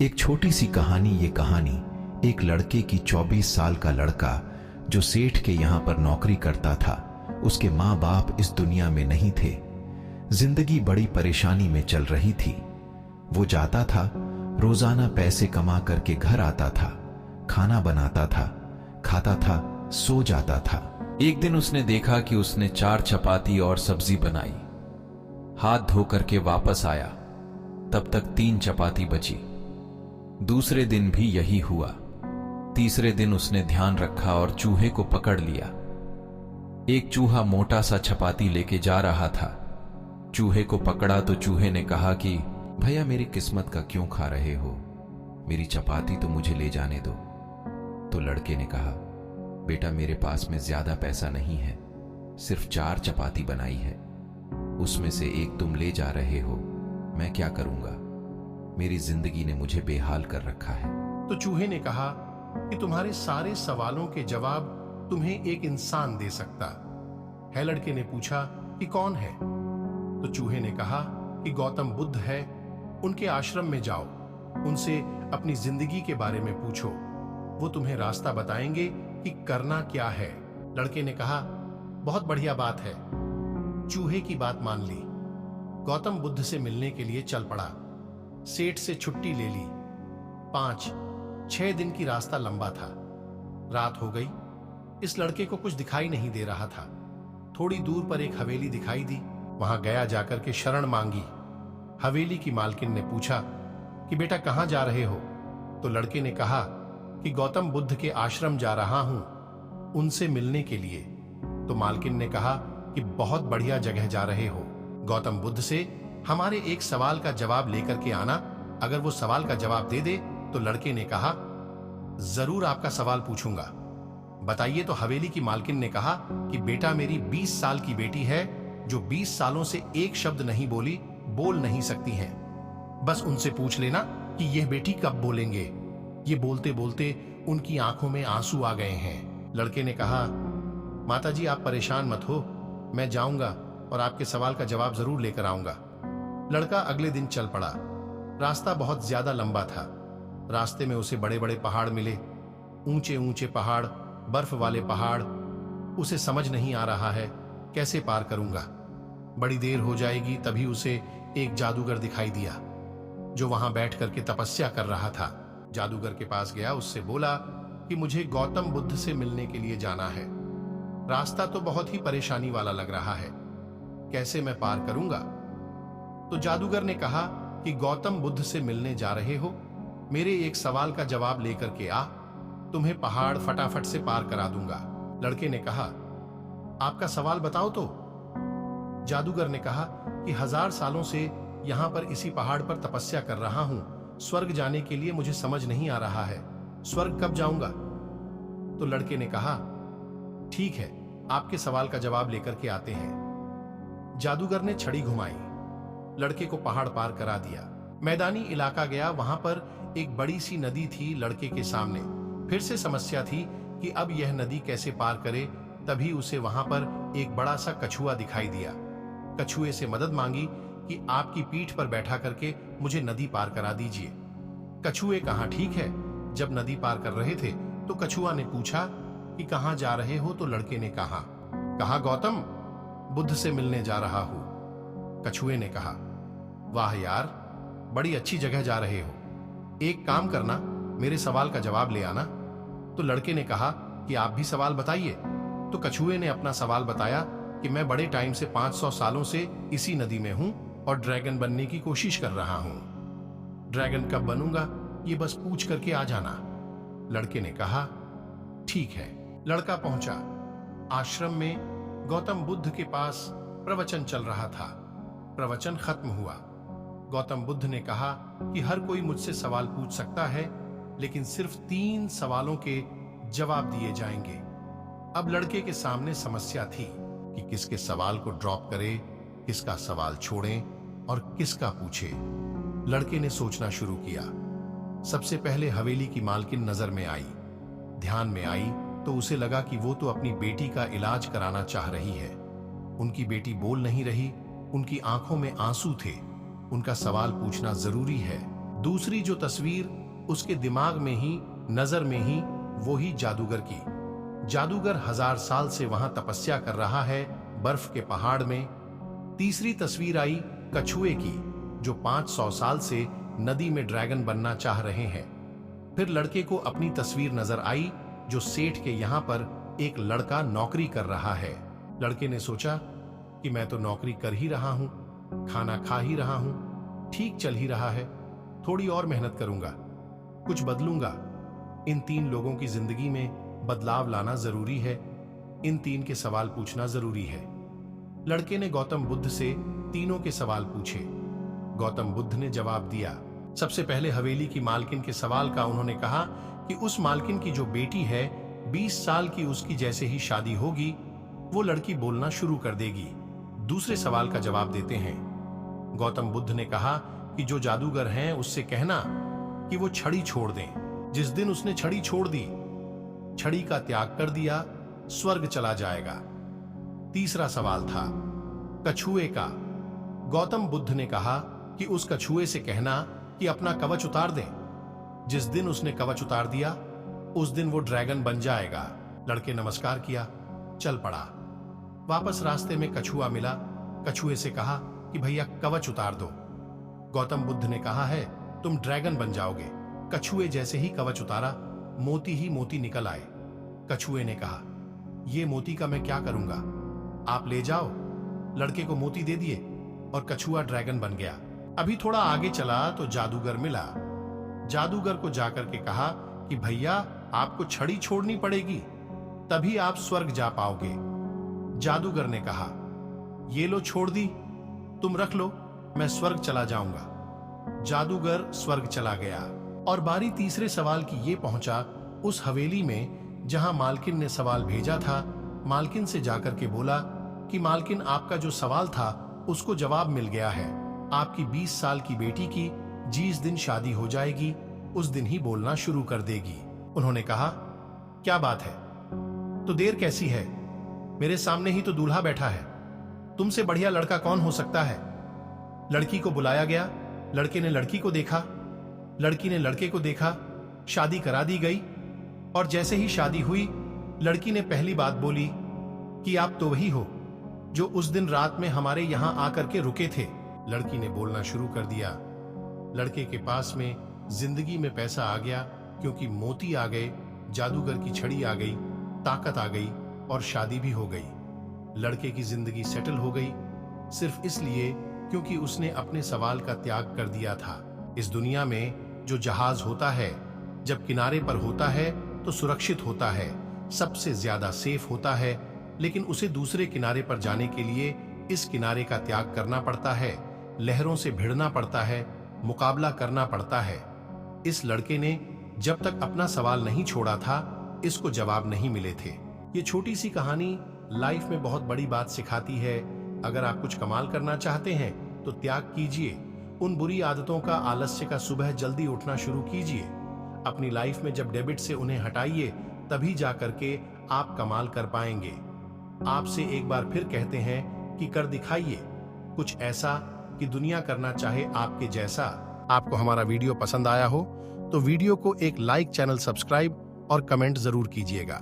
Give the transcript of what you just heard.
एक छोटी सी कहानी। ये कहानी एक लड़के की 24 साल का लड़का जो सेठ के यहां पर नौकरी करता था। उसके माँ बाप इस दुनिया में नहीं थे। जिंदगी बड़ी परेशानी में चल रही थी। वो जाता था, रोजाना पैसे कमा करके घर आता था, खाना बनाता था, खाता था, सो जाता था। एक दिन उसने देखा कि उसने 4 चपाती और सब्जी बनाई। हाथ धो करके वापस आया, तब तक 3 चपाती बची। दूसरे दिन भी यही हुआ। तीसरे दिन उसने ध्यान रखा और चूहे को पकड़ लिया। एक चूहा मोटा सा चपाती लेके जा रहा था। चूहे को पकड़ा तो चूहे ने कहा कि भैया, मेरी किस्मत का क्यों खा रहे हो? मेरी चपाती तो मुझे ले जाने दो। तो लड़के ने कहा, बेटा, मेरे पास में ज्यादा पैसा नहीं है, सिर्फ 4 चपाती बनाई है, उसमें से एक तुम ले जा रहे हो, मैं क्या करूंगा? मेरी जिंदगी ने मुझे बेहाल कर रखा है। तो चूहे ने कहा कि तुम्हारे सारे सवालों के जवाब तुम्हें एक इंसान दे सकता है। लड़के ने पूछा कि कौन है? तो चूहे ने कहा कि गौतम बुद्ध है, उनके आश्रम में जाओ, उनसे अपनी जिंदगी के बारे में पूछो, वो तुम्हें रास्ता बताएंगे कि करना क्या है। लड़के ने कहा, बहुत बढ़िया बात है। चूहे की बात मान ली। गौतम बुद्ध से मिलने के लिए चल पड़ा। सेठ से छुट्टी ले ली। 5-6 दिन की रास्ता लंबा था। रात हो गई। इस लड़के को कुछ दिखाई नहीं दे रहा था। थोड़ी दूर पर एक हवेली दिखाई दी। वहां गया, जाकर के शरण मांगी। हवेली की मालकिन ने पूछा कि बेटा, कहां जा रहे हो? तो लड़के ने कहा कि गौतम बुद्ध के आश्रम जा रहा हूं, उनसे मिलने के लिए। तो मालकिन ने कहा कि बहुत बढ़िया जगह जा रहे हो। गौतम बुद्ध से हमारे एक सवाल का जवाब लेकर के आना। अगर वो सवाल का जवाब दे दे तो लड़के ने कहा, जरूर आपका सवाल पूछूंगा, बताइए। तो हवेली की मालकिन ने कहा कि बेटा, मेरी 20 साल की बेटी है जो 20 सालों से एक शब्द नहीं बोली, बोल नहीं सकती हैं। बस उनसे पूछ लेना कि यह बेटी कब बोलेंगे। ये बोलते बोलते उनकी आंखों में आंसू आ गए हैं। लड़के ने कहा, माताजी, आप परेशान मत हो, मैं जाऊंगा और आपके सवाल का जवाब जरूर लेकर आऊंगा। लड़का अगले दिन चल पड़ा। रास्ता बहुत ज्यादा लंबा था। रास्ते में उसे बड़े बड़े पहाड़ मिले, ऊंचे ऊंचे पहाड़, बर्फ वाले पहाड़। उसे समझ नहीं आ रहा है कैसे पार करूंगा। बड़ी देर हो जाएगी। तभी उसे एक जादूगर दिखाई दिया जो वहां बैठ करके तपस्या कर रहा था। जादूगर के पास गया, उससे बोला कि मुझे गौतम बुद्ध से मिलने के लिए जाना है। रास्ता तो बहुत ही परेशानी वाला लग रहा है, कैसे मैं पार करूंगा? तो जादूगर ने कहा कि गौतम बुद्ध से मिलने जा रहे हो, मेरे एक सवाल का जवाब लेकर के आ, तुम्हें पहाड़ फटाफट से पार करा दूंगा। लड़के ने कहा, आपका सवाल बताओ तो। जादूगर ने कहा कि 1000 सालों से यहां पर इसी पहाड़ पर तपस्या कर रहा हूं। स्वर्ग जाने के लिए मुझे समझ नहीं आ रहा है, स्वर्ग कब जाऊंगा? तो लड़के ने कहा, ठीक है, आपके सवाल का जवाब लेकर के आते हैं। जादूगर ने छड़ी घुमाई, लड़के को पहाड़ पार करा दिया। मैदानी इलाका गया, वहां पर एक बड़ी सी नदी थी लड़के के सामने। फिर से समस्या थी कि अब यह नदी कैसे पार करे। तभी उसे वहां पर एक बड़ा सा कछुआ दिखाई दिया। कछुए से मदद मांगी कि आपकी पीठ पर बैठा करके मुझे नदी पार करा दीजिए। कछुए कहा, ठीक है। जब नदी पार कर रहे थे तो कछुआ ने पूछा कि कहां जा रहे हो? तो लड़के ने कहा, गौतम बुद्ध से मिलने जा रहा हूं। कछुए ने कहा, वाह यार, बड़ी अच्छी जगह जा रहे हो। एक काम करना, मेरे सवाल का जवाब ले आना। तो लड़के ने कहा कि आप भी सवाल बताइए। तो कछुए ने अपना सवाल बताया कि मैं बड़े टाइम से 500 सालों से इसी नदी में हूं और ड्रैगन बनने की कोशिश कर रहा हूं। ड्रैगन कब बनूंगा, ये बस पूछ करके आ जाना। लड़के ने कहा, ठीक है। लड़का पहुंचा। आश्रम में गौतम बुद्ध के पास प्रवचन चल रहा था। प्रवचन खत्म हुआ। गौतम बुद्ध ने कहा कि हर कोई मुझसे सवाल पूछ सकता है, लेकिन सिर्फ 3 सवालों के जवाब दिए जाएंगे। अब लड़के के सामने समस्या थी कि किसके सवाल को ड्रॉप करे, किसका सवाल छोड़ें और किसका पूछे। लड़के ने सोचना शुरू किया। सबसे पहले हवेली की मालकिन नजर में आई। ध्यान में आई तो उसे लगा कि वो तो अपनी बेटी का इलाज कराना चाह रही है। उनकी बेटी बोल नहीं रही, उनकी आंखों में आंसू थे। उनका सवाल पूछना जरूरी है। दूसरी जो तस्वीर उसके दिमाग में ही, नजर में ही, वो ही जादूगर की। जादूगर 1000 साल से वहां तपस्या कर रहा है बर्फ के पहाड़ में। तीसरी तस्वीर आई कछुए की, जो 500 साल से नदी में ड्रैगन बनना चाह रहे हैं। फिर लड़के को अपनी तस्वीर नजर आई, जो सेठ के यहां पर एक लड़का नौकरी कर रहा है। लड़के ने सोचा कि मैं तो नौकरी कर ही रहा हूं, खाना खा ही रहा हूं, ठीक चल ही रहा है, थोड़ी और मेहनत करूंगा, कुछ बदलूंगा। इन 3 लोगों की जिंदगी में बदलाव लाना जरूरी है, इन 3 के सवाल पूछना जरूरी है। लड़के ने गौतम बुद्ध से तीनों के सवाल पूछे। गौतम बुद्ध ने जवाब दिया। सबसे पहले हवेली की मालकिन के सवाल का उन्होंने कहा कि उस मालकिन की जो बेटी है, 20 साल की उसकी जैसे ही शादी होगी, वो लड़की बोलना शुरू कर देगी। दूसरे सवाल का जवाब देते हैं। गौतम बुद्ध ने कहा कि जो जादूगर हैं उससे कहना कि वो छड़ी छोड़ दें। जिस दिन उसने छड़ी छोड़ दी, छड़ी का त्याग कर दिया, स्वर्ग चला जाएगा। तीसरा सवाल था कछुए का। गौतम बुद्ध ने कहा कि उस कछुए से कहना कि अपना कवच उतार दे। जिस दिन उसने कवच उतार दिया, उस दिन वो ड्रैगन बन जाएगा। लड़के नमस्कार किया, चल पड़ा। वापस रास्ते में कछुआ मिला। कछुए से कहा कि भैया कवच उतार दो। गौतम बुद्ध ने कहा है तुम ड्रैगन बन जाओगे। कछुए जैसे ही कवच उतारा, मोती ही मोती निकल आए। कछुए ने कहा ये मोती का मैं क्या करूंगा, आप ले जाओ। लड़के को मोती दे दिए और कछुआ ड्रैगन बन गया। अभी थोड़ा आगे चला तो जादूगर मिला। जादूगर को जाकर के कहा कि भैया आपको छड़ी छोड़नी पड़ेगी, तभी आप स्वर्ग जा पाओगे। जादूगर ने कहा ये लो छोड़ दी, तुम रख लो, मैं स्वर्ग चला जाऊंगा। जादूगर स्वर्ग चला गया। और बारी तीसरे सवाल की ये पहुंचा उस हवेली में जहां मालकिन ने सवाल भेजा था। मालकिन से जाकर के बोला कि मालकिन आपका जो सवाल था उसको जवाब मिल गया है। आपकी 20 साल की बेटी की जिस दिन शादी हो जाएगी, उस दिन ही बोलना शुरू कर देगी। उन्होंने कहा क्या बात है, तो देर कैसी है, मेरे सामने ही तो दूल्हा बैठा है, तुमसे बढ़िया लड़का कौन हो सकता है। लड़की को बुलाया गया। लड़के ने लड़की को देखा, लड़की ने लड़के को देखा, शादी करा दी गई। और जैसे ही शादी हुई, लड़की ने पहली बात बोली कि आप तो वही हो जो उस दिन रात में हमारे यहां आकर के रुके थे। लड़की ने बोलना शुरू कर दिया। लड़के के पास में जिंदगी में पैसा आ गया, क्योंकि मोती आ गए, जादूगर की छड़ी आ गई, ताकत आ गई और शादी भी हो गई। लड़के की जिंदगी सेटल हो गई, सिर्फ इसलिए क्योंकि उसने अपने सवाल का त्याग कर दिया था। इस दुनिया में जो जहाज होता है, जब किनारे पर होता है तो सुरक्षित होता है, सबसे ज्यादा सेफ होता है, लेकिन उसे दूसरे किनारे पर जाने के लिए इस किनारे का त्याग करना पड़ता है, लहरों से भिड़ना पड़ता है, मुकाबला करना पड़ता है। इस लड़के ने जब तक अपना सवाल नहीं छोड़ा था, इसको जवाब नहीं मिले थे। ये छोटी सी कहानी लाइफ में बहुत बड़ी बात सिखाती है। अगर आप कुछ कमाल करना चाहते हैं तो त्याग कीजिए उन बुरी आदतों का, आलस्य का, सुबह जल्दी उठना शुरू कीजिए। अपनी लाइफ में जब डेबिट से उन्हें हटाइए, तभी जा करके आप कमाल कर पाएंगे। आपसे एक बार फिर कहते हैं कि कर दिखाइए कुछ ऐसा कि दुनिया करना चाहे आपके जैसा। आपको हमारा वीडियो पसंद आया हो तो वीडियो को एक लाइक, चैनल सब्सक्राइब और कमेंट जरूर कीजिएगा।